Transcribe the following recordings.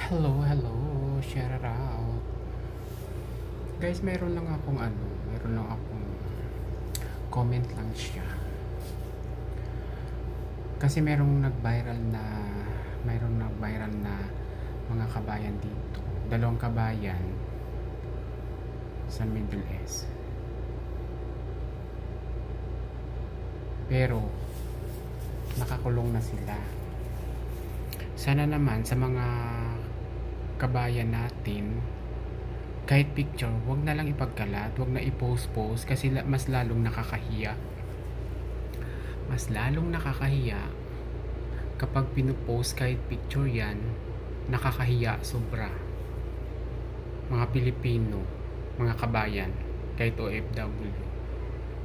Hello, hello, shout it out. Guys, meron lang akong comment lang siya. Kasi merong nag-viral na mga kabayan dito. Dalawang kabayan sa Middle East. Pero, nakakulong na sila. Sana naman sa mga kabayan natin, kahit picture, wag na lang ipagkalat, wag na i-post kasi mas lalong nakakahiya. Mas lalong nakakahiya kapag pinupost kahit picture yan, nakakahiya sobra. Mga Pilipino, mga kabayan, kahit OFW.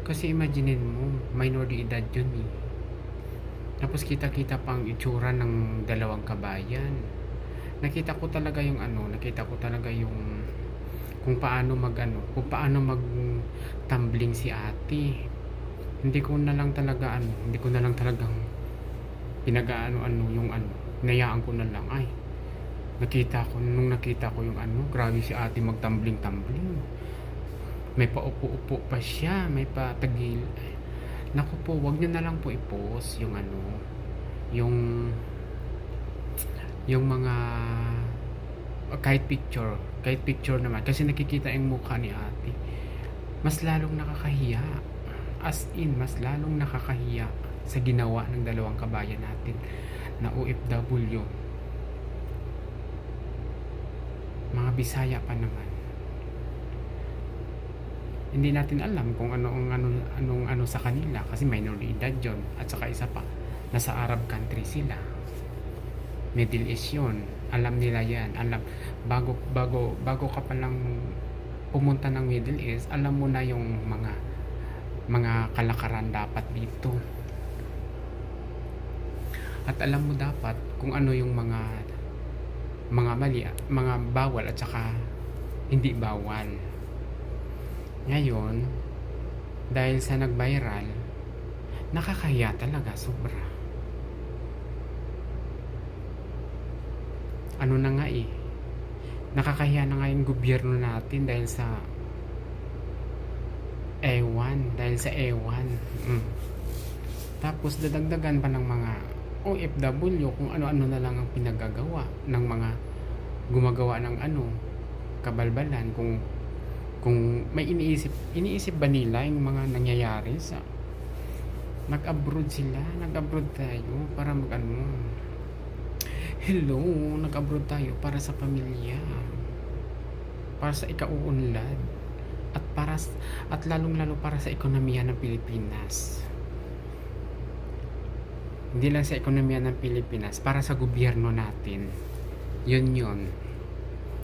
Kasi imagine mo, minor de edad yun eh. Tapos kita-kita pang itsura ng dalawang kabayan. Nakita ko talaga yung kung paano kung paano mag tumbling si ate. Hindi ko na lang talagang hinayaan ko na lang. Nung nakita ko yung grabe si ate mag-tumbling. May paupo-upo pa siya, may patagil. Naku po, wag niyo na lang po i-post yung mga kahit picture naman kasi nakikita yung mukha ni ate. Mas lalong nakakahiya. As in, mas lalong nakakahiya sa ginawa ng dalawang kabayan natin na OFW. Mga Bisaya pa naman. Hindi natin alam kung anong sa kanila kasi minor de edad yun. At saka isa pa, nasa Arab country sila. Middle East yun. Alam nila yan. Bago ka palang pumunta ng Middle East, alam mo na yung mga kalakaran dapat dito. At alam mo dapat kung ano yung mga mali, mga bawal at saka hindi bawal. Ngayon, dahil sa nag-viral, nakakahiya talaga sobra. Ano na nga eh, nakakahiya na nga yung gobyerno natin dahil sa ewan. Tapos dadagdagan pa ng mga OFW kung ano-ano na lang ang pinagagawa ng mga gumagawa ng kabalbalan kung may iniisip ba nila yung mga nangyayari sa nag-abroad tayo para hello, nag-abroad tayo para sa pamilya, para sa ikauunlad at lalong-lalo para sa ekonomiya ng Pilipinas. Hindi lang sa ekonomiya ng Pilipinas, para sa gobyerno natin. Yun.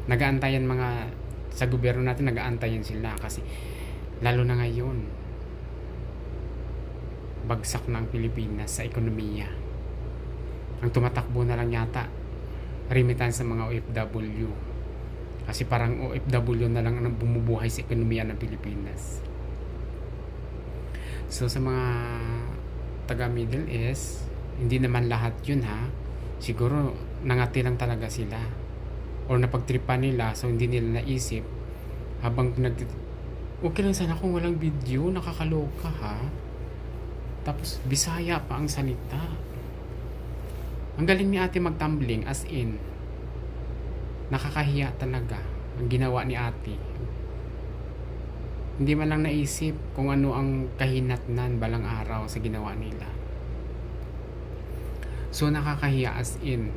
Nag-aantayan sa gobyerno natin, nag-aantayan sila kasi lalo na ngayon bagsak na ang Pilipinas sa ekonomiya. Ang tumatakbo na lang yata remittance sa mga OFW. Kasi parang OFW na lang ang bumubuhay sa ekonomiya ng Pilipinas. So sa mga taga Middle East, hindi naman lahat yun ha. Siguro nangati lang talaga sila. Or napagtripan nila, so hindi nila naisip. Okay lang sana kung walang video, nakakaloka ha. Tapos Bisaya pa ang salita. Ang galing ni ate mag-tumbling, as in. Nakakahiya talaga ang ginawa ni ate. Hindi man lang naisip kung ano ang kahinatnan balang araw sa ginawa nila. So nakakahiya as in.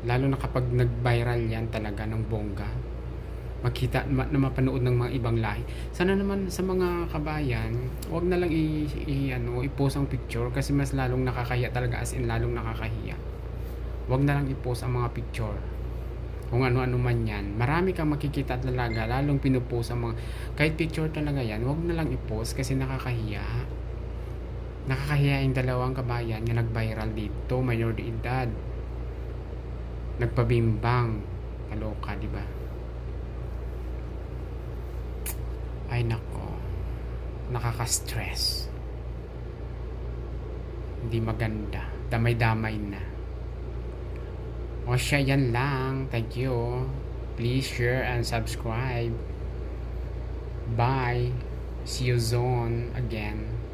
Lalo na kapag nag-viral yan talaga ng bongga. Makita na mapanood ng mga ibang lahi. Sana naman sa mga kabayan, wag na lang i-post ang picture kasi mas lalong nakakahiya talaga, as in lalong nakakahiya. Wag na lang i-post ang mga picture. Kung ano-ano man yan. Marami kang makikita talaga, lalong pinupost ang mga kahit picture talaga yan, wag na lang i-post kasi nakakahiya. Nakakahiya yung dalawang kabayan na nag-viral dito, minor de edad. Nagpabimbang. Kaloka, di ba? Ay nako. Nakaka-stress. Hindi maganda. Damay-damay na. O siya, yan lang. Thank you. Please share and subscribe. Bye. See you soon again.